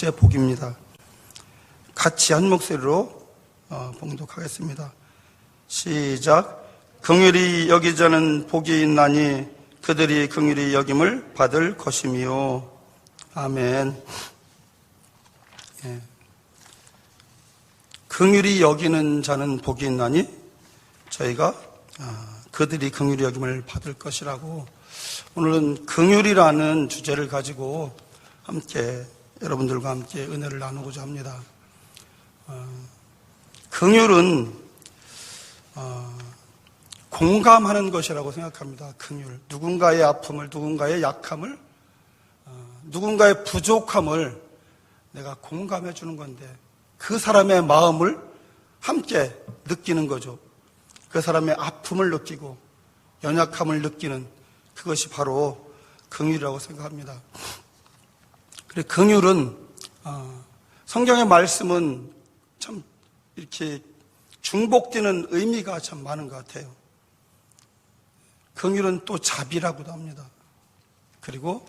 번째 복입니다. 같이 한 목소리로 봉독하겠습니다. 시작. 긍휼히 여기자는 복이 있나니 그들이 긍휼히 여김을 받을 것이미요. 아멘. 예. 긍휼히 여기는 자는 복이 있나니 저희가 그들이 긍휼히 여김을 받을 것이라고, 오늘은 긍휼이라는 주제를 가지고 함께 여러분들과 함께 은혜를 나누고자 합니다. 긍휼은 공감하는 것이라고 생각합니다. 긍휼, 누군가의 아픔을, 누군가의 약함을, 누군가의 부족함을 내가 공감해 주는 건데, 그 사람의 마음을 함께 느끼는 거죠. 그 사람의 아픔을 느끼고 연약함을 느끼는 그것이 바로 긍휼이라고 생각합니다. 그리고 긍휼은 성경의 말씀은 참 이렇게 중복되는 의미가 참 많은 것 같아요. 긍휼은 또 자비라고도 합니다. 그리고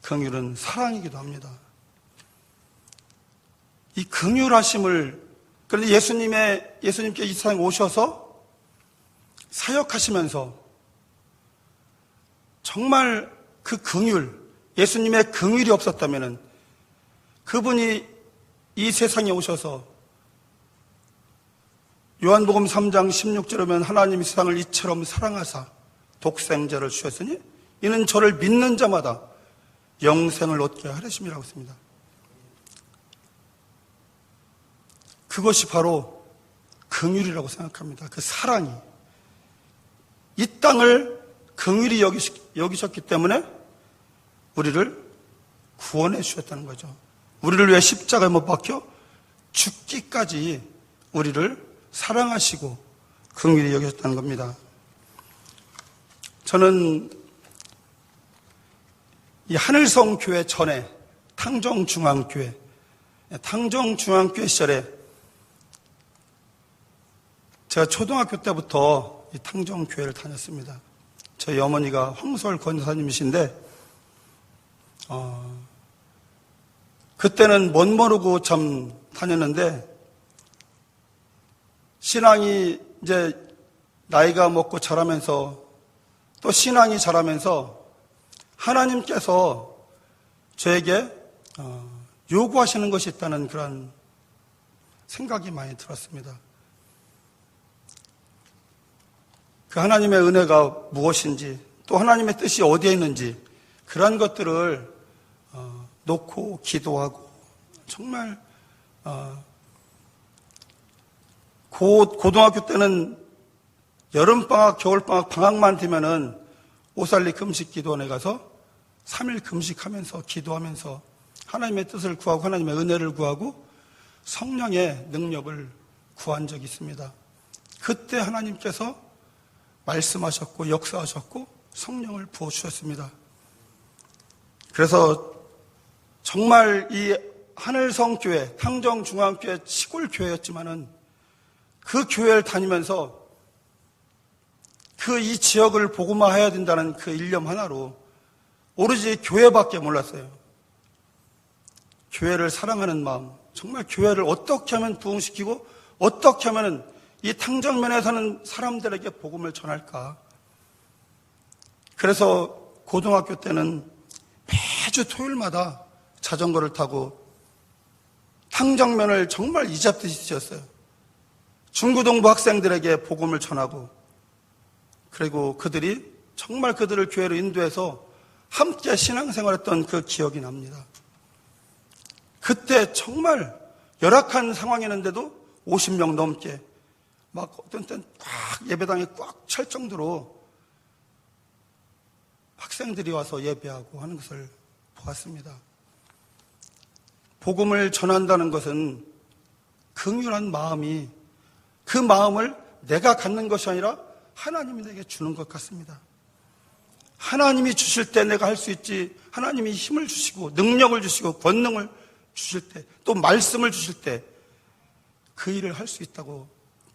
긍휼은 사랑이기도 합니다. 이 긍휼하심을, 그런데 예수님께 이 세상에 오셔서 사역하시면서 정말 그 긍휼, 예수님의 긍휼이 없었다면은, 그분이 이 세상에 오셔서 요한복음 3장 16절에 보면 하나님이 세상을 이처럼 사랑하사 독생자를 주셨으니 이는 저를 믿는 자마다 영생을 얻게 하려심이라고 했습니다. 그것이 바로 긍휼이라고 생각합니다. 그 사랑이. 이 땅을 긍휼히 여기셨기 때문에 우리를 구원해 주셨다는 거죠. 우리를 위해 십자가에 못 박혀 죽기까지 우리를 사랑하시고 긍휼히 여기셨다는 겁니다. 저는 이 하늘성 교회 전에 탕정중앙교회 시절에 제가 초등학교 때부터 이 탕정교회를 다녔습니다. 저희 어머니가 황소월 권사님이신데 그때는 못 모르고 참 다녔는데, 신앙이 이제 나이가 먹고 자라면서 또 신앙이 자라면서 하나님께서 저에게 요구하시는 것이 있다는 그런 생각이 많이 들었습니다. 그 하나님의 은혜가 무엇인지, 또 하나님의 뜻이 어디에 있는지, 그런 것들을 놓고 기도하고, 정말 고등학교 때는 여름방학, 겨울방학, 방학만 되면은 오살리 금식기도원에 가서 3일 금식하면서 기도하면서 하나님의 뜻을 구하고 하나님의 은혜를 구하고 성령의 능력을 구한 적이 있습니다. 그때 하나님께서 말씀하셨고 역사하셨고 성령을 부어주셨습니다. 그래서 정말 이 하늘성교회, 탕정중앙교회 시골교회였지만은 그 교회를 다니면서 이 지역을 복음화해야 된다는 그 일념 하나로 오로지 교회밖에 몰랐어요. 교회를 사랑하는 마음, 정말 교회를 어떻게 하면 부흥시키고 어떻게 하면 이 탕정면에 사는 사람들에게 복음을 전할까. 그래서 고등학교 때는 매주 토요일마다 자전거를 타고 탕정면을 정말 이잡듯이 지었어요. 중고등부 학생들에게 복음을 전하고, 그리고 그들이 정말 그들을 교회로 인도해서 함께 신앙생활했던 그 기억이 납니다. 그때 정말 열악한 상황이었는데도 50명 넘게 막 어떤 때는 꽉 예배당에 꽉 찰 정도로 학생들이 와서 예배하고 하는 것을 보았습니다. 복음을 전한다는 것은 긍휼한 마음이, 그 마음을 내가 갖는 것이 아니라 하나님이 내게 주는 것 같습니다. 하나님이 주실 때 내가 할 수 있지, 하나님이 힘을 주시고 능력을 주시고 권능을 주실 때, 또 말씀을 주실 때 그 일을 할 수 있다고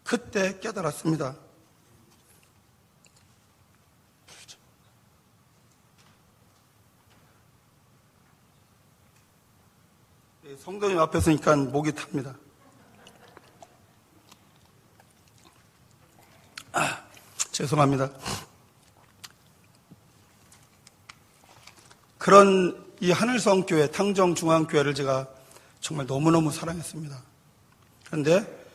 그때 깨달았습니다. 성도님 앞에 서니까 목이 탑니다. 죄송합니다. 그런 이 하늘성교회, 탕정중앙교회를 제가 정말 너무너무 사랑했습니다. 그런데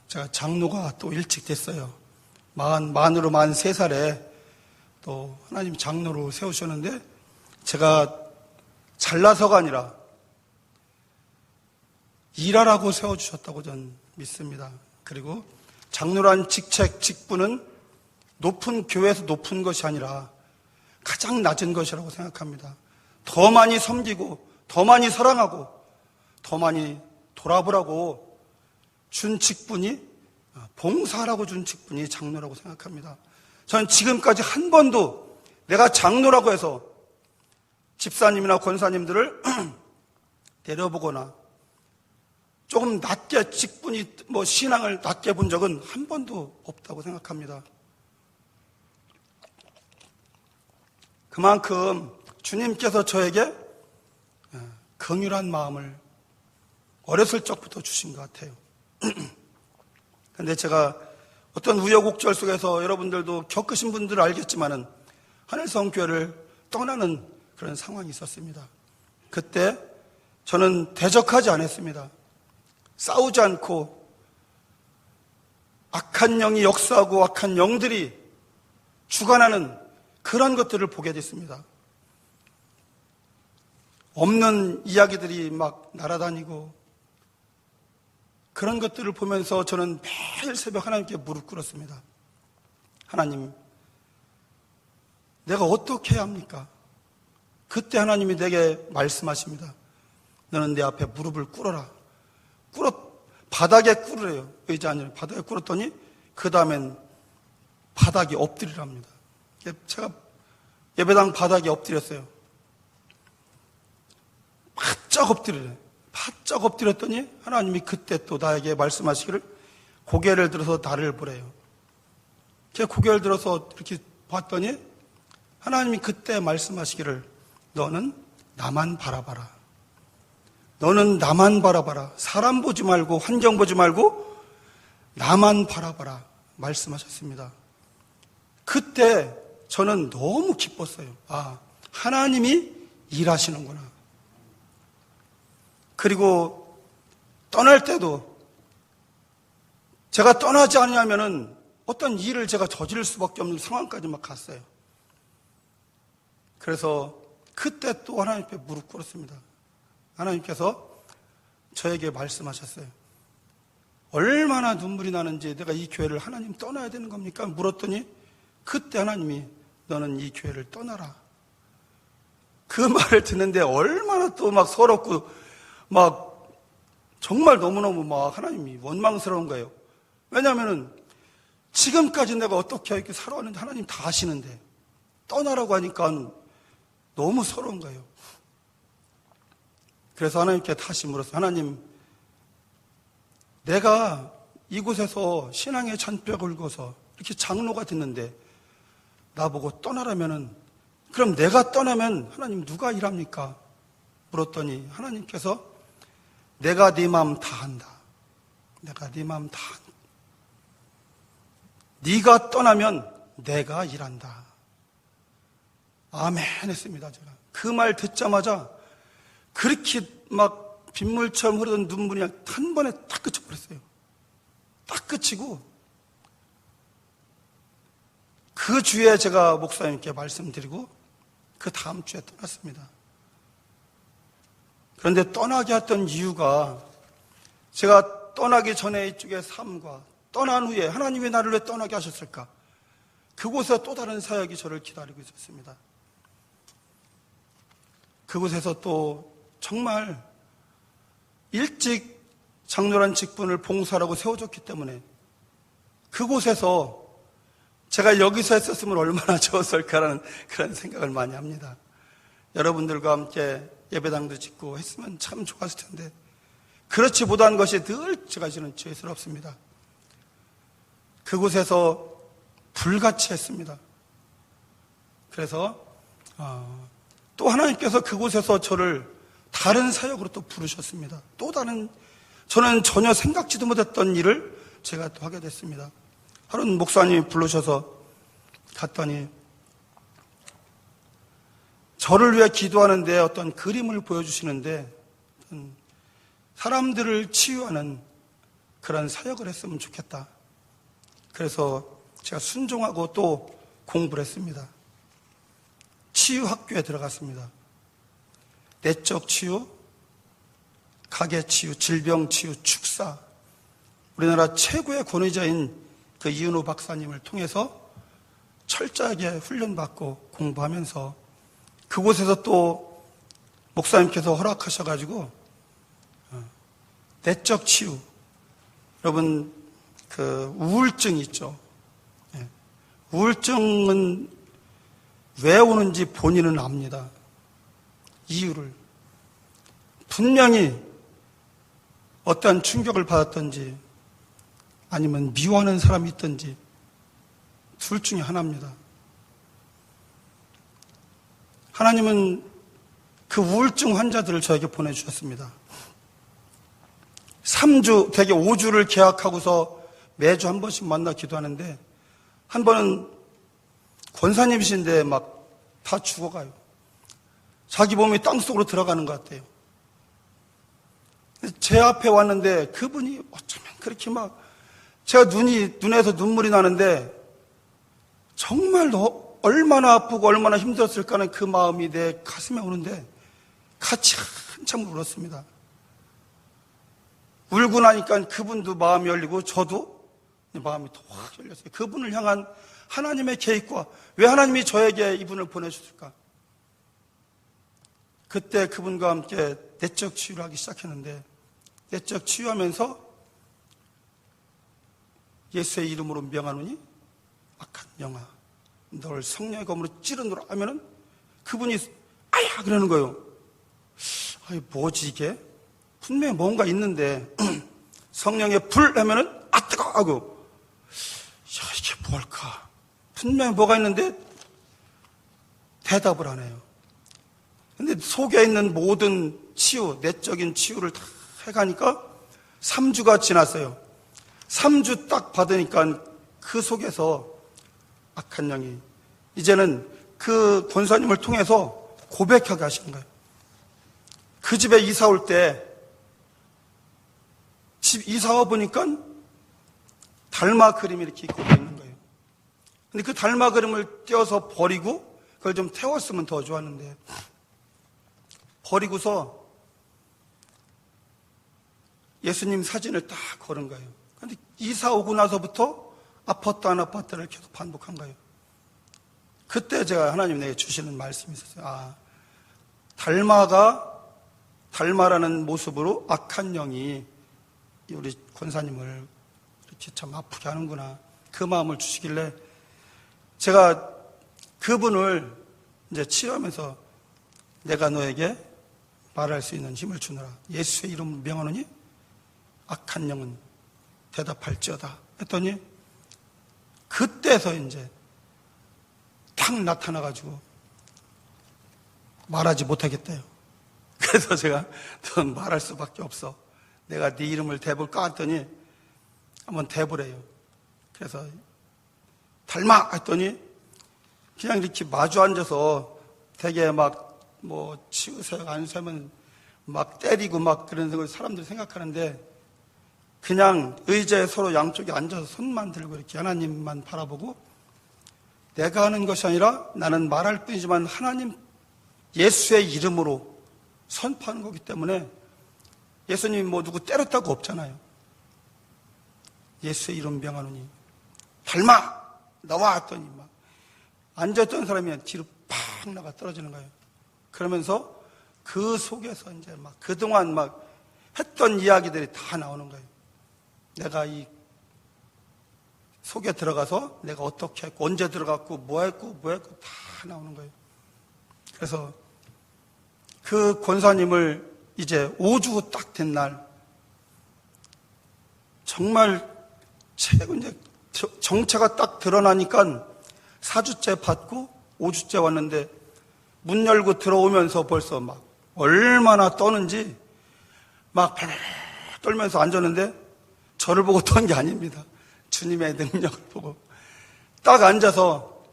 제가 장로가 또 일찍 됐어요. 만으로 43살에 또 하나님 장로로 세우셨는데 제가 잘나서가 아니라 일하라고 세워주셨다고 저는 믿습니다. 그리고 장로란 직책, 직분은 높은 교회에서 높은 것이 아니라 가장 낮은 것이라고 생각합니다. 더 많이 섬기고 더 많이 사랑하고 더 많이 돌아보라고 준 직분이, 봉사하라고 준 직분이 장로라고 생각합니다. 저는 지금까지 한 번도 내가 장로라고 해서 집사님이나 권사님들을 데려보거나 조금 낮게 직분이 신앙을 낮게 본 적은 한 번도 없다고 생각합니다. 그만큼 주님께서 저에게 긍휼한 마음을 어렸을 적부터 주신 것 같아요. 그런데 제가 어떤 우여곡절 속에서 여러분들도 겪으신 분들은 알겠지만은 하늘성교회를 떠나는 그런 상황이 있었습니다. 그때 저는 대적하지 않았습니다. 싸우지 않고 악한 영이 역사하고 악한 영들이 주관하는 그런 것들을 보게 됐습니다. 없는 이야기들이 막 날아다니고 그런 것들을 보면서 저는 매일 새벽 하나님께 무릎 꿇었습니다. 하나님, 내가 어떻게 해야 합니까? 그때 하나님이 내게 말씀하십니다. 너는 내 앞에 무릎을 꿇어라. 바닥에 꿇으래요. 의자 아니라 바닥에 꿇었더니 그 다음엔 바닥에 엎드리랍니다. 제가 예배당 바닥에 엎드렸어요. 바짝 엎드리래. 바짝 엎드렸더니 하나님이 그때 또 나에게 말씀하시기를 고개를 들어서 나를 보래요. 제가 고개를 들어서 이렇게 봤더니 하나님이 그때 말씀하시기를 너는 나만 바라봐라. 너는 나만 바라봐라. 사람 보지 말고 환경 보지 말고 나만 바라봐라 말씀하셨습니다. 그때 저는 너무 기뻤어요. 하나님이 일하시는구나. 그리고 떠날 때도 제가 떠나지 않으면은 어떤 일을 제가 저지를 수밖에 없는 상황까지 막 갔어요. 그래서 그때 또 하나님께 무릎 꿇었습니다. 하나님께서 저에게 말씀하셨어요. 얼마나 눈물이 나는지 내가 이 교회를 하나님 떠나야 되는 겁니까? 물었더니 그때 하나님이 너는 이 교회를 떠나라. 그 말을 듣는데 얼마나 또 막 서럽고 막 정말 너무너무 막 하나님이 원망스러운 거예요. 왜냐하면은 지금까지 내가 어떻게 이렇게 살아왔는지 하나님 다 아시는데 떠나라고 하니까 너무 서러운 거예요. 그래서 하나님께 다시 물었어요. 하나님, 내가 이곳에서 신앙의 잔뼈를 긁어서 이렇게 장로가 됐는데 나보고 떠나라면은 그럼 내가 떠나면 하나님 누가 일합니까? 물었더니 하나님께서 내가 네 마음 다 한다. 내가 네 마음 다 한다. 네가 떠나면 내가 일한다. 아멘 했습니다. 제가 그 말 듣자마자 그렇게 막 빗물처럼 흐르던 눈물이 그냥 한 번에 딱 그쳐버렸어요. 딱 그치고 그 주에 제가 목사님께 말씀드리고 그 다음 주에 떠났습니다. 그런데 떠나게 했던 이유가 제가 떠나기 전에 이쪽의 삶과 떠난 후에 하나님이 나를 왜 떠나게 하셨을까? 그곳에 또 다른 사역이 저를 기다리고 있었습니다. 그곳에서 또 정말 일찍 장로란 직분을 봉사라고 세워줬기 때문에 그곳에서 제가 여기서 했었으면 얼마나 좋았을까라는 그런 생각을 많이 합니다. 여러분들과 함께 예배당도 짓고 했으면 참 좋았을 텐데 그렇지 못한 것이 늘 제가 지는 죄스럽습니다. 그곳에서 불같이 했습니다. 그래서 또 하나님께서 그곳에서 저를 다른 사역으로 또 부르셨습니다. 또 다른, 저는 전혀 생각지도 못했던 일을 제가 또 하게 됐습니다. 하루는 목사님이 부르셔서 갔더니 저를 위해 기도하는데 어떤 그림을 보여주시는데 사람들을 치유하는 그런 사역을 했으면 좋겠다. 그래서 제가 순종하고 또 공부를 했습니다. 치유학교에 들어갔습니다. 내적 치유, 가게 치유, 질병 치유, 축사. 우리나라 최고의 권위자인 그 이은호 박사님을 통해서 철저하게 훈련받고 공부하면서 그곳에서 또 목사님께서 허락하셔가지고 내적 치유. 여러분 그 우울증 있죠. 우울증은 왜 오는지 본인은 압니다. 이유를. 분명히 어떠한 충격을 받았던지 아니면 미워하는 사람이 있던지 둘 중에 하나입니다. 하나님은 그 우울증 환자들을 저에게 보내주셨습니다. 3주, 대개 5주를 계약하고서 매주 한 번씩 만나 기도하는데 한 번은 권사님이신데 막 다 죽어가요. 자기 몸이 땅속으로 들어가는 것 같아요. 제 앞에 왔는데 그분이 어쩌면 그렇게 막 제가 눈에서 눈물이 나는데 정말 얼마나 아프고 얼마나 힘들었을까 하는 그 마음이 내 가슴에 오는데 같이 한참 울었습니다. 울고 나니까 그분도 마음이 열리고 저도 마음이 더 확 열렸어요. 그분을 향한 하나님의 계획과 왜 하나님이 저에게 이분을 보내주실까? 그때 그분과 함께 내적 치유를 하기 시작했는데 내적 치유하면서 예수의 이름으로 명하노니 악한 영아 널 성령의 검으로 찌르노라 하면은 그분이 아야 그러는 거예요. 아이 뭐지 이게? 분명히 뭔가 있는데 성령의 불 하면은 아 뜨거 하고 야 이게 뭘까? 분명히 뭐가 있는데 대답을 안 해요. 근데 속에 있는 모든 치유, 내적인 치유를 다 해가니까 3주가 지났어요. 3주 딱 받으니까 그 속에서 악한 영이 이제는 그 권사님을 통해서 고백하게 하시는 거예요. 그 집에 이사 올 때 집 이사 와 보니까 달마 그림이 이렇게 걷어 있는 거예요. 근데 그 달마 그림을 떼어서 버리고 그걸 좀 태웠으면 더 좋았는데 버리고서 예수님 사진을 딱 걸은 거예요. 근데 이사 오고 나서부터 아파트 안 아파트를 계속 반복한 거예요. 그때 제가 하나님 내게 주시는 말씀이 있었어요. 아, 달마라는 모습으로 악한 영이 우리 권사님을 이렇게 참 아프게 하는구나. 그 마음을 주시길래 제가 그분을 이제 치료하면서 내가 너에게 말할 수 있는 힘을 주노라. 예수의 이름으로 명하노니 악한 영은 대답할지어다. 했더니 그때서 이제 탁 나타나가지고 말하지 못하겠대요. 그래서 제가 넌 말할 수밖에 없어. 내가 네 이름을 대볼까 했더니 한번 대보래요. 그래서 닮아 했더니 그냥 이렇게 마주 앉아서 되게 막 뭐 치우세요 안 세면 막 때리고 막 그런 걸 사람들이 생각하는데 그냥 의자에 서로 양쪽에 앉아서 손만 들고 이렇게 하나님만 바라보고 내가 하는 것이 아니라 나는 말할 뿐이지만 하나님 예수의 이름으로 선포하는 거기 때문에 예수님이 뭐 누구 때렸다고 없잖아요. 예수의 이름 명하노니 닮아 나와 했더니 막 앉았던 사람이 뒤로 팍 나가 떨어지는 거예요. 그러면서 그 속에서 이제 막 그동안 막 했던 이야기들이 다 나오는 거예요. 내가 이 속에 들어가서 내가 어떻게 했고 언제 들어갔고 뭐 했고 다 나오는 거예요. 그래서 그 권사님을 이제 5주 딱 된 날 정말 이제 정체가 딱 드러나니까 4주째 받고 5주째 왔는데 문 열고 들어오면서 벌써 막 얼마나 떠는지 막 발 떨면서 앉았는데 저를 보고 떤 게 아닙니다. 주님의 능력을 보고 딱 앉아서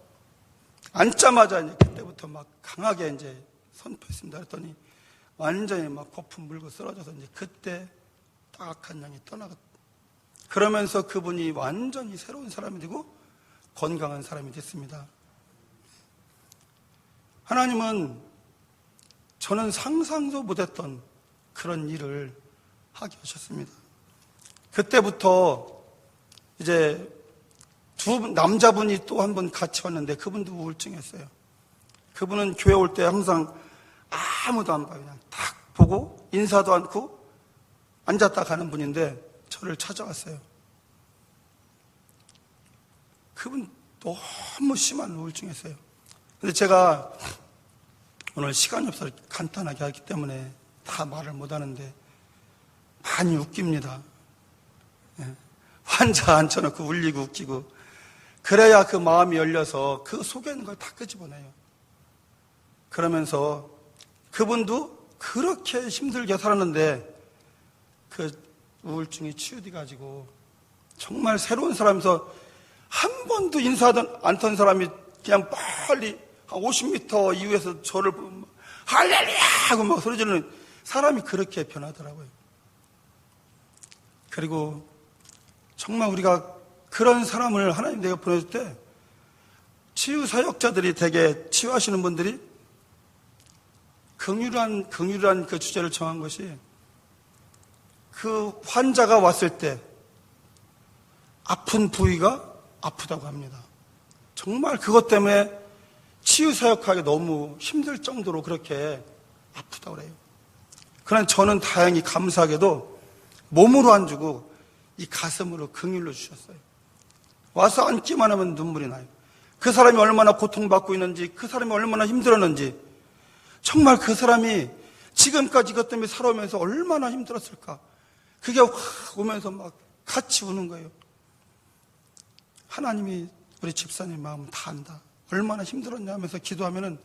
앉자마자 이제 그때부터 막 강하게 이제 선포했습니다. 그랬더니 완전히 막 거품 물고 쓰러져서 이제 그때 딱한 양이 떠나갔. 그러면서 그분이 완전히 새로운 사람이 되고 건강한 사람이 됐습니다. 하나님은 저는 상상도 못했던 그런 일을 하게 하셨습니다. 그때부터 이제 남자분이 또 한 번 같이 왔는데 그분도 우울증이었어요. 그분은 교회 올 때 항상 아무도 안 봐요. 그냥 딱 보고 인사도 않고 앉았다 가는 분인데 저를 찾아왔어요. 그분 너무 심한 우울증이었어요. 근데 제가 오늘 시간이 없어서 간단하게 하기 때문에 다 말을 못하는데 많이 웃깁니다. 환자 앉혀놓고 울리고 웃기고 그래야 그 마음이 열려서 그 속에 있는 걸 다 끄집어내요. 그러면서 그분도 그렇게 힘들게 살았는데 그 우울증이 치유돼가지고 정말 새로운 사람에서 한 번도 인사하던 않던 사람이 그냥 빨리 한 50m 이후에서 저를 보면 할렐루야 하고 막 소리 지르는 사람이 그렇게 변하더라고요. 그리고 정말 우리가 그런 사람을 하나님 내가 보내줄 때 치유 사역자들이 되게 치유하시는 분들이 긍휼한 그 주제를 정한 것이 그 환자가 왔을 때 아픈 부위가 아프다고 합니다. 정말 그것 때문에 치유 사역하기 너무 힘들 정도로 그렇게 아프다고 그래요. 그러나 저는 다행히 감사하게도 몸으로 안 주고 이 가슴으로 긍휼로 주셨어요. 와서 앉기만 하면 눈물이 나요. 그 사람이 얼마나 고통받고 있는지, 그 사람이 얼마나 힘들었는지, 정말 그 사람이 지금까지 이것 때문에 살아오면서 얼마나 힘들었을까. 그게 확 오면서 막 같이 우는 거예요. 하나님이 우리 집사님 마음 다 안다. 얼마나 힘들었냐 하면서 기도하면은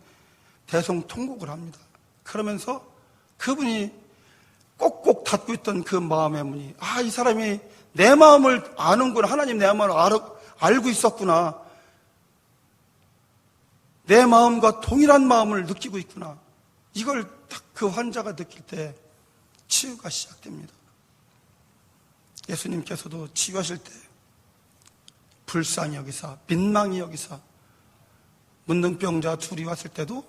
대성통곡을 합니다. 그러면서 그분이 꼭꼭 닫고 있던 그 마음의 문이, 아, 이 사람이 내 마음을 아는구나. 하나님 내 마음을 알고 있었구나. 내 마음과 동일한 마음을 느끼고 있구나. 이걸 딱 그 환자가 느낄 때 치유가 시작됩니다. 예수님께서도 치유하실 때 불쌍히 여기사, 민망히 여기사, 문둥병자 둘이 왔을 때도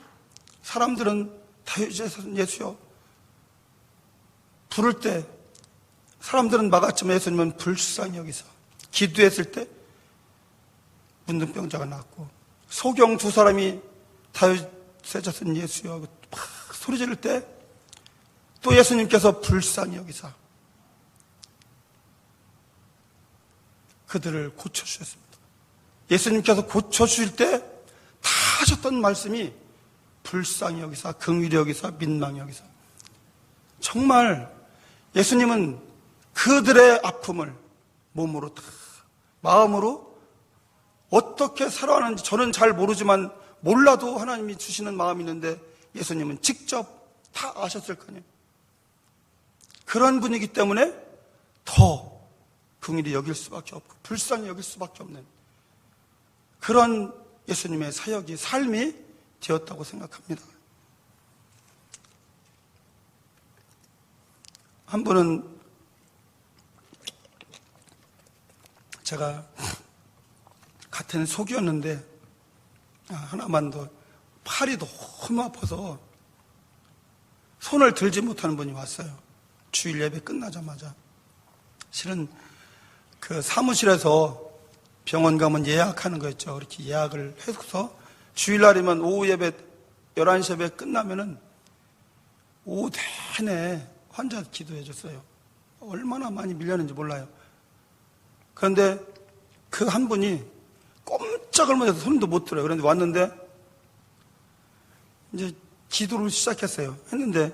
사람들은 다윗에서는 예수여 부를 때 사람들은 막았지만 예수님은 불쌍히 여기사 기도했을 때 문둥병자가 나았고, 소경 두 사람이 다윗의 자손 예수여 하고 막 소리 지를 때 또 예수님께서 불쌍히 여기사 그들을 고쳐주셨습니다. 예수님께서 고쳐주실 때 다 하셨던 말씀이 불쌍히 여기사, 긍휼히 여기사, 민망히 여기사. 정말 예수님은 그들의 아픔을 몸으로 다, 마음으로 어떻게 살아가는지 저는 잘 모르지만 몰라도 하나님이 주시는 마음이 있는데 예수님은 직접 다 아셨을 거예요. 그런 분이기 때문에 더 긍휼히 여길 수밖에 없고 불쌍히 여길 수밖에 없는 그런 예수님의 사역이 삶이 되었다고 생각합니다. 한 분은 제가 같은 속이었는데 하나만 더 팔이 너무 아파서 손을 들지 못하는 분이 왔어요. 주일 예배 끝나자마자. 실은 그 사무실에서 병원 가면 예약하는 거 있죠. 이렇게 예약을 해서 주일날이면 오후 예배 11시 예배 끝나면은 오후 내내 환자 기도해 줬어요. 얼마나 많이 밀렸는지 몰라요. 그런데 그 한 분이 꼼짝을 못해서 손도 못 들어요. 그런데 왔는데 이제 기도를 시작했어요. 했는데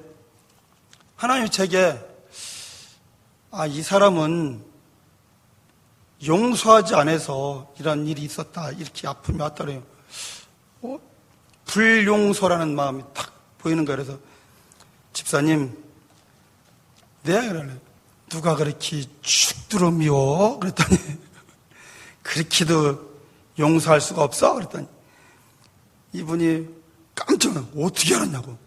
하나님이 제게 이 사람은 용서하지 않아서 이런 일이 있었다. 이렇게 아픔이 왔더래요. 불용서라는 마음이 딱 보이는 거예요. 그래서 집사님, 네, 그러네. 누가 그렇게 죽도록 미워? 그랬더니, 그렇게도 용서할 수가 없어? 그랬더니, 이분이 깜짝 놀라, 어떻게 알았냐고.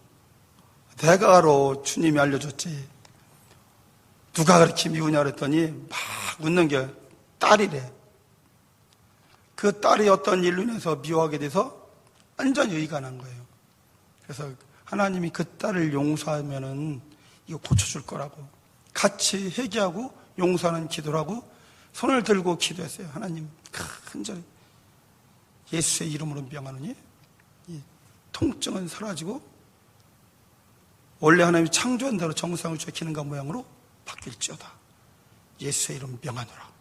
내가 알아. 주님이 알려줬지. 누가 그렇게 미우냐 그랬더니, 막 웃는 게 딸이래. 그 딸이 어떤 일로 인해서 미워하게 돼서 완전히 의가 난 거예요. 그래서 하나님이 그 딸을 용서하면은 이거 고쳐줄 거라고. 같이 회개하고 용서하는 기도를 하고 손을 들고 기도했어요. 하나님, 간절히 예수의 이름으로 명하노니 이 통증은 사라지고 원래 하나님이 창조한 대로 정상을 지키는가 모양으로 바뀔지어다. 예수의 이름 명하노라.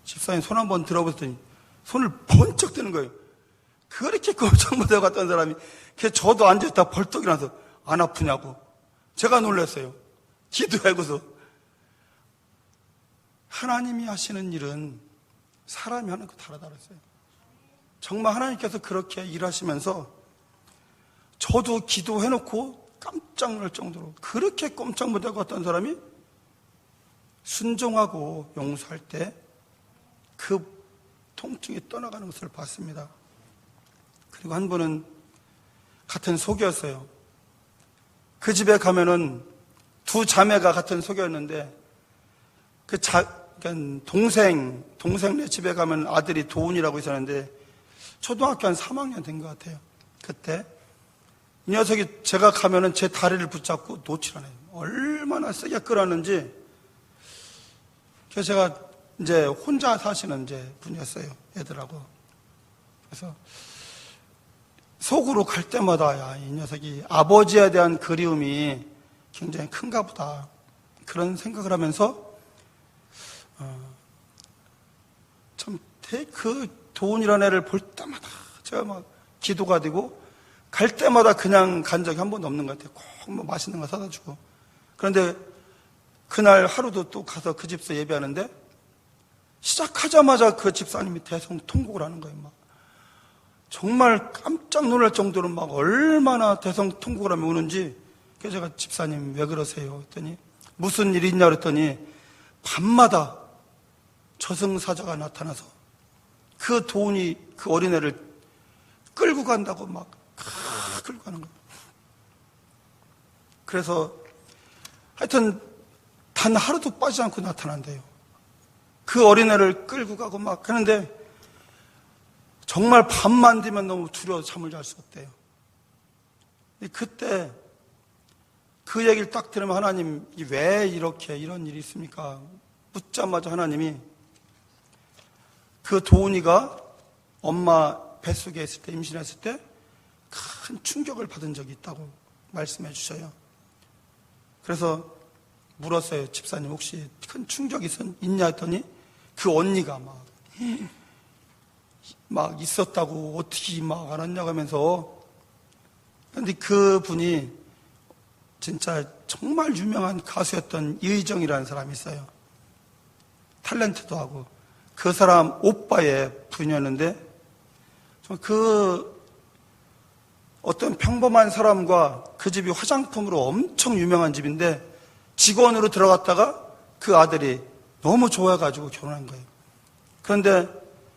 집사님 손 한번 들어보더니 손을 번쩍 드는 거예요. 그렇게 꼼짝 못하고 갔던 사람이 저도 앉아있다 벌떡 일어나서 안 아프냐고. 제가 놀랐어요. 기도하고서. 하나님이 하시는 일은 사람이 하는 거 다르다랬어요. 정말 하나님께서 그렇게 일하시면서 저도 기도해놓고 깜짝 놀랄 정도로 그렇게 꼼짝 못하고 갔던 사람이 순종하고 용서할 때 그 통증이 떠나가는 것을 봤습니다. 그리고 한 분은 같은 속이었어요. 그 집에 가면은 두 자매가 같은 속이었는데 동생네 집에 가면 아들이 도훈이라고 있었는데 초등학교 한 3학년 된 것 같아요. 그때 이 녀석이 제가 가면은 제 다리를 붙잡고 놓질 않아요. 얼마나 세게 끌었는지. 그래서 제가 이제 혼자 사시는 이제 분이었어요. 애들하고. 그래서 속으로 갈 때마다 야, 이 녀석이 아버지에 대한 그리움이 굉장히 큰가 보다. 그런 생각을 하면서 참 그 도훈이라는 애를 볼 때마다 제가 막 기도가 되고 갈 때마다 그냥 간 적이 한 번도 없는 것 같아요. 꼭 뭐 맛있는 거 사다 주고. 그런데 그날 하루도 또 가서 그 집에서 예배하는데 시작하자마자 그 집사님이 대성통곡을 하는 거예요. 막 정말 깜짝 놀랄 정도로 막 얼마나 대성통곡을 하며 우는지. 그래서 제가 집사님 왜 그러세요? 했더니 무슨 일이 있냐 그랬더니 밤마다 저승사자가 나타나서 그 도훈이 그 어린애를 끌고 간다고 막 끌고 가는 거예요. 그래서 하여튼 단 하루도 빠지지 않고 나타난대요. 그 어린애를 끌고 가고 막 하는데 정말 밤만 되면 너무 두려워서 잠을 잘 수 없대요. 그때 그 얘기를 딱 들으면 하나님 왜 이렇게 이런 일이 있습니까? 묻자마자 하나님이 그 도훈이가 엄마 뱃속에 있을 때 임신했을 때 큰 충격을 받은 적이 있다고 말씀해 주셔요. 그래서 물었어요. 집사님 혹시 큰 충격이 있냐 했더니 그 언니가 막 있었다고 어떻게 막 알았냐고 하면서. 그런데 그 분이 진짜 정말 유명한 가수였던 이의정이라는 사람이 있어요. 탤런트도 하고. 그 사람 오빠의 부인이었는데 그 어떤 평범한 사람과 그 집이 화장품으로 엄청 유명한 집인데 직원으로 들어갔다가 그 아들이 너무 좋아해가지고 결혼한 거예요. 그런데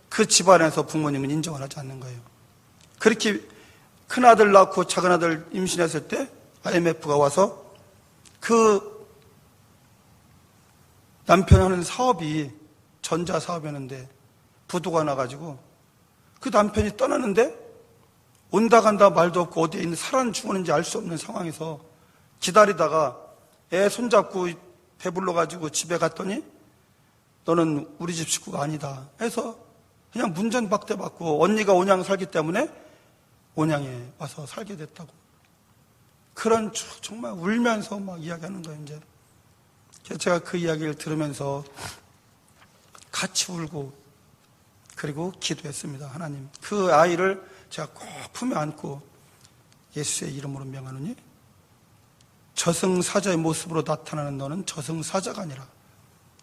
그 집안에서 부모님은 인정을 하지 않는 거예요. 그렇게 큰 아들 낳고 작은 아들 임신했을 때 IMF가 와서 그 남편이 하는 사업이 전자사업이었는데 부도가 나가지고 그 남편이 떠나는데 온다 간다 말도 없고 어디에 있는 살아는 죽었는지 알 수 없는 상황에서 기다리다가 애 손잡고 배불러가지고 집에 갔더니 너는 우리 집 식구가 아니다 해서 그냥 문전박대 받고 언니가 온양 살기 때문에 온양에 와서 살게 됐다고. 그런 정말 울면서 막 이야기하는 거예요. 이제 제가 그 이야기를 들으면서 같이 울고 그리고 기도했습니다. 하나님, 그 아이를 제가 꼭 품에 안고 예수의 이름으로 명하노니 저승사자의 모습으로 나타나는 너는 저승사자가 아니라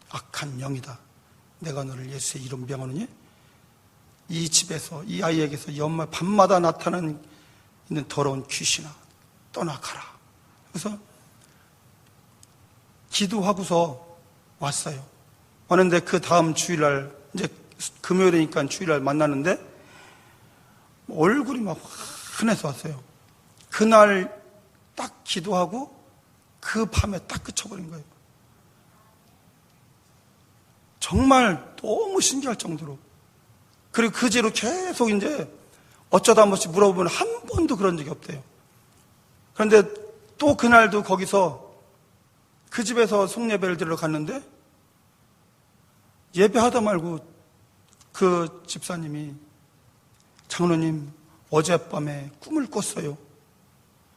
악한 영이다. 내가 너를 예수의 이름 명하노니 이 집에서 이 아이에게서 밤마다 나타나는 있는 더러운 귀신아 떠나가라. 그래서 기도하고서 왔어요. 왔는데 그 다음 주일날, 이제 금요일이니까 주일날 만나는데 얼굴이 막 환해서 왔어요. 그날 딱 기도하고 그 밤에 딱 그쳐버린 거예요. 정말 너무 신기할 정도로. 그리고 그 뒤로 계속 이제 어쩌다 한 번씩 물어보면 한 번도 그런 적이 없대요. 그런데 또 그날도 거기서 그 집에서 송예배를 드리러 갔는데 예배하다 말고 그 집사님이 장로님 어젯밤에 꿈을 꿨어요.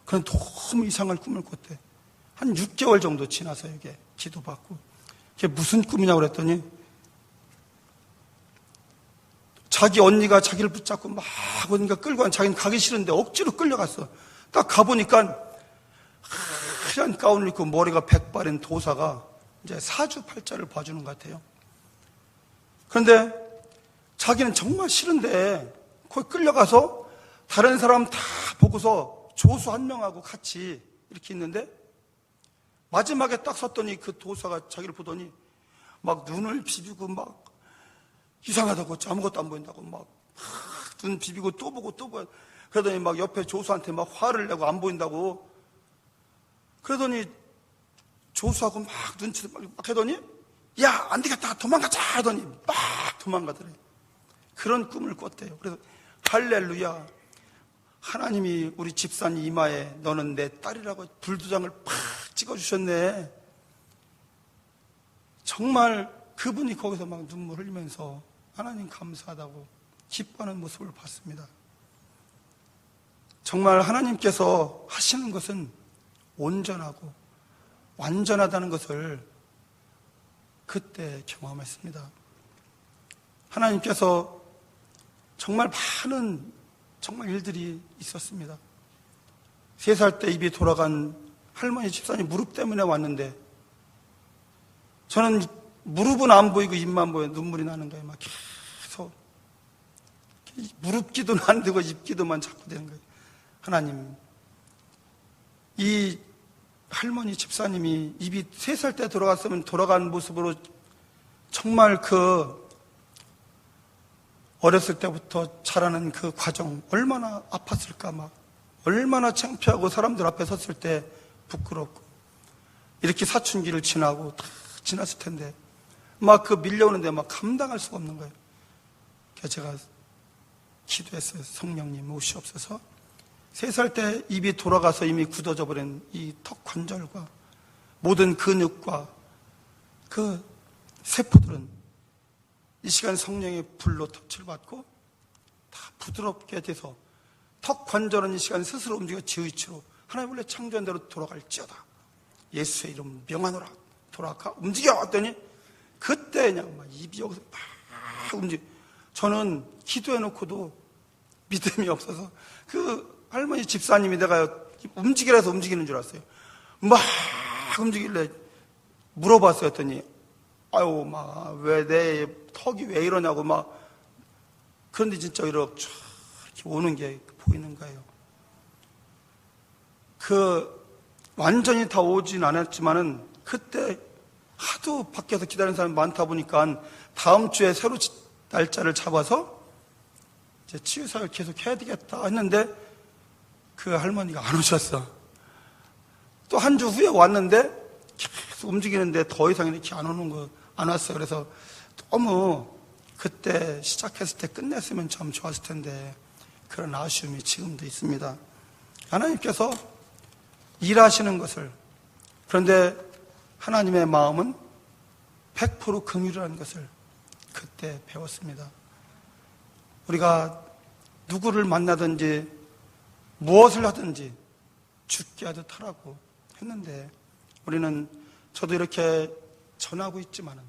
그런 너무 이상한 꿈을 꿨대. 한 6개월 정도 지나서 이게 기도받고 이게 무슨 꿈이냐고 그랬더니 자기 언니가 자기를 붙잡고 막 언니가 끌고 간 자기는 가기 싫은데 억지로 끌려갔어. 딱 가보니까 하얀 가운을 입고 머리가 백발인 도사가 이제 사주팔자를 봐주는 것 같아요. 그런데 자기는 정말 싫은데 거기 끌려가서 다른 사람 다 보고서 조수 한 명하고 같이 이렇게 있는데 마지막에 딱 섰더니 그 도사가 자기를 보더니 막 눈을 비비고 막 이상하다고 아무것도 안 보인다고 막 눈 비비고 또 보고 또 보고 그러더니 막 옆에 조수한테 막 화를 내고 안 보인다고 그러더니 조수하고 막 눈치를 막 하더니 야 안 되겠다 도망가자 하더니 막 도망가더래. 그런 꿈을 꿨대요. 그래서 할렐루야 하나님이 우리 집사님 이마에 너는 내 딸이라고 불도장을 팍 찍어주셨네. 정말 그분이 거기서 막 눈물 흘리면서 하나님 감사하다고 기뻐하는 모습을 봤습니다. 정말 하나님께서 하시는 것은 온전하고 완전하다는 것을 그때 경험했습니다. 하나님께서 정말 많은 정말 일들이 있었습니다. 3살 때 입이 돌아간 할머니 집사님 무릎 때문에 왔는데 저는 무릎은 안 보이고 입만 보여 눈물이 나는 거예요. 막 계속 무릎 기도는 안 되고 입 기도만 자꾸 되는 거예요. 하나님, 이 할머니 집사님이 입이 3살 때 돌아갔으면 돌아간 모습으로 정말 그 어렸을 때부터 자라는 그 과정 얼마나 아팠을까 막 얼마나 창피하고 사람들 앞에 섰을 때 부끄럽고 이렇게 사춘기를 지나고 다 지났을 텐데 막 그 밀려오는데 막 감당할 수가 없는 거예요. 그래서 제가 기도했어요. 성령님 오시옵소서. 3살 때 입이 돌아가서 이미 굳어져 버린 이 턱 관절과 모든 근육과 그 세포들은 이 시간 성령의 불로 터치를 받고 다 부드럽게 돼서 턱 관절은 이 시간 스스로 움직여 지위치로 하나님 원래 창조한 대로 돌아갈지어다. 예수의 이름 명하노라. 돌아가 움직여 왔더니 그때 그냥 막 입이 여기서 막 움직여. 저는 기도해놓고도 믿음이 없어서 그 할머니 집사님이 내가 움직이라 해서 움직이는 줄 알았어요. 막 움직일래 물어봤어요. 했더니 아유 막 왜 내 턱이 왜 이러냐고 막 그런데 진짜 이렇게 오는 게 보이는 거예요. 그 완전히 다 오진 않았지만은 그때 하도 밖에서 기다리는 사람이 많다 보니까 다음 주에 새로 날짜를 잡아서 이제 치유사를 계속 해야 되겠다 했는데 그 할머니가 안 오셨어. 또 한 주 후에 왔는데 계속 움직이는데 더 이상 이렇게 안 오는 거 안 왔어요. 그래서 너무 그때 시작했을 때 끝냈으면 참 좋았을 텐데 그런 아쉬움이 지금도 있습니다. 하나님께서 일하시는 것을 그런데 하나님의 마음은 100% 긍휼이라는 것을 그때 배웠습니다. 우리가 누구를 만나든지 무엇을 하든지 죽게 하듯 하라고 했는데 우리는 저도 이렇게 전하고 있지만은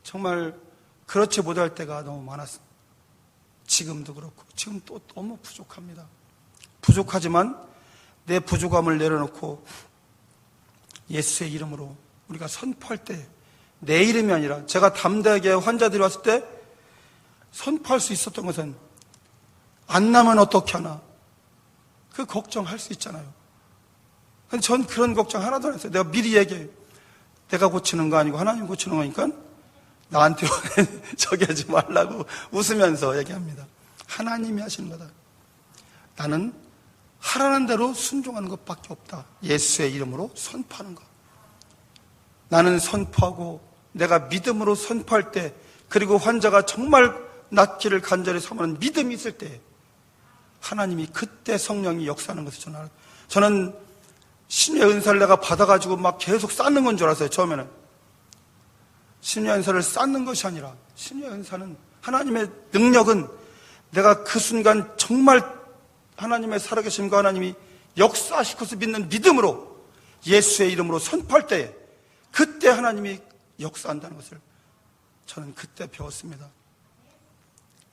정말 그렇지 못할 때가 너무 많았습니다. 지금도 그렇고 지금 또 너무 부족합니다. 부족하지만 내 부족함을 내려놓고 예수의 이름으로 우리가 선포할 때 내 이름이 아니라 제가 담대하게 환자들이 왔을 때 선포할 수 있었던 것은 안 나면 어떻게 하나 그 걱정할 수 있잖아요. 근데 전 그런 걱정 하나도 안 했어요. 내가 미리 얘기해요. 내가 고치는 거 아니고 하나님 고치는 거니까 나한테 저기 하지 말라고 웃으면서 얘기합니다. 하나님이 하시는 거다. 나는 하라는 대로 순종하는 것밖에 없다. 예수의 이름으로 선포하는 것. 나는 선포하고 내가 믿음으로 선포할 때, 그리고 환자가 정말 낫기를 간절히 소망하는 믿음이 있을 때 하나님이 그때 성령이 역사하는 것을 저는 알아요. 저는 신의 은사를 내가 받아가지고 막 계속 쌓는 건 줄 알았어요. 처음에는 신의 은사를 쌓는 것이 아니라, 신의 은사는, 하나님의 능력은 내가 그 순간 정말 하나님의 살아계심과 하나님이 역사하실 것을 믿는 믿음으로 예수의 이름으로 선포할 때에 그때 하나님이 역사한다는 것을 저는 그때 배웠습니다.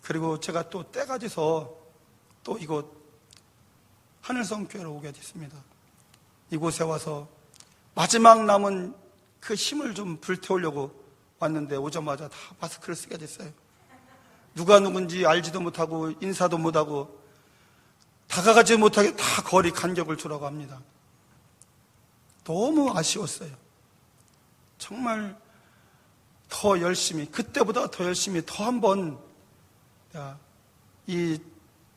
그리고 제가 또 때가 돼서 또 이곳 하늘성교회로 오게 됐습니다. 이곳에 와서 마지막 남은 그 힘을 좀 불태우려고 왔는데 오자마자 다 마스크를 쓰게 됐어요. 누가 누군지 알지도 못하고 인사도 못하고 다가가지 못하게 다 거리 간격을 두라고 합니다. 너무 아쉬웠어요. 정말 더 열심히, 그때보다 더 열심히, 더 한번 이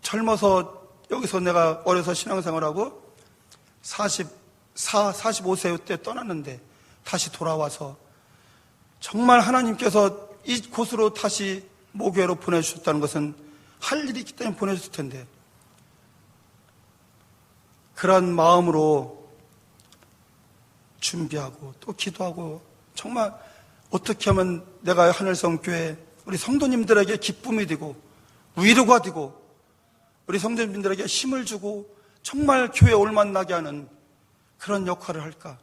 젊어서 여기서 내가 어려서 신앙생활하고 45세 때 떠났는데 다시 돌아와서 정말 하나님께서 이곳으로 다시 모교회로 보내주셨다는 것은 할 일이 있기 때문에 보내줬을 텐데, 그런 마음으로 준비하고 또 기도하고, 정말 어떻게 하면 내가 하늘성교회 우리 성도님들에게 기쁨이 되고 위로가 되고 우리 성도님들에게 힘을 주고 정말 교회에 올만나게 하는 그런 역할을 할까,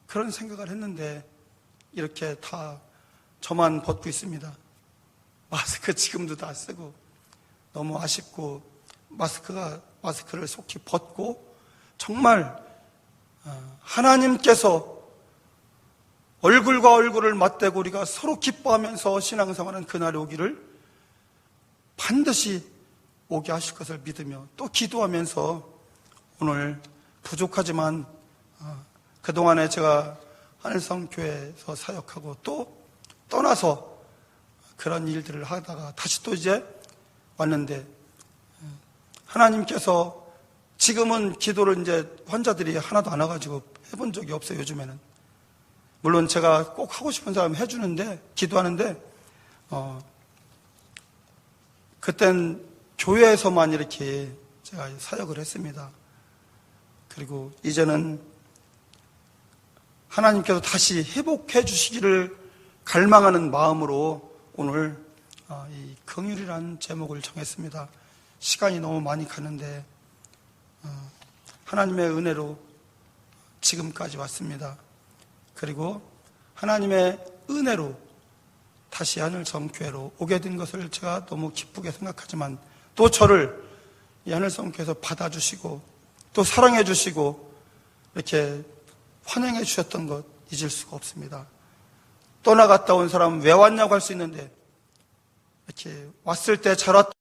그런 생각을 했는데 이렇게 다 저만 벗고 있습니다. 마스크 지금도 다 쓰고 너무 아쉽고, 마스크를 속히 벗고 정말 하나님께서 얼굴과 얼굴을 맞대고 우리가 서로 기뻐하면서 신앙생활하는 그날이 오기를 반드시 오게 하실 것을 믿으며 또 기도하면서 오늘 부족하지만 그동안에 제가 하늘성교회에서 사역하고 또 떠나서 그런 일들을 하다가 다시 또 이제 왔는데, 하나님께서 지금은 기도를 이제 환자들이 하나도 안 와가지고 해본 적이 없어요. 요즘에는 물론 제가 꼭 하고 싶은 사람 해주는데, 기도하는데 그땐 교회에서만 이렇게 제가 사역을 했습니다. 그리고 이제는 하나님께서 다시 회복해 주시기를 갈망하는 마음으로 오늘 이 긍휼이라는 제목을 정했습니다. 시간이 너무 많이 가는데 하나님의 은혜로 지금까지 왔습니다. 그리고 하나님의 은혜로 다시 하늘성교회로 오게 된 것을 제가 너무 기쁘게 생각하지만, 또 저를 이 하늘성교회에서 받아주시고 또 사랑해 주시고 이렇게 환영해 주셨던 것 잊을 수가 없습니다. 떠나갔다 온 사람은 왜 왔냐고 할 수 있는데, 이렇게 왔을 때 잘 왔다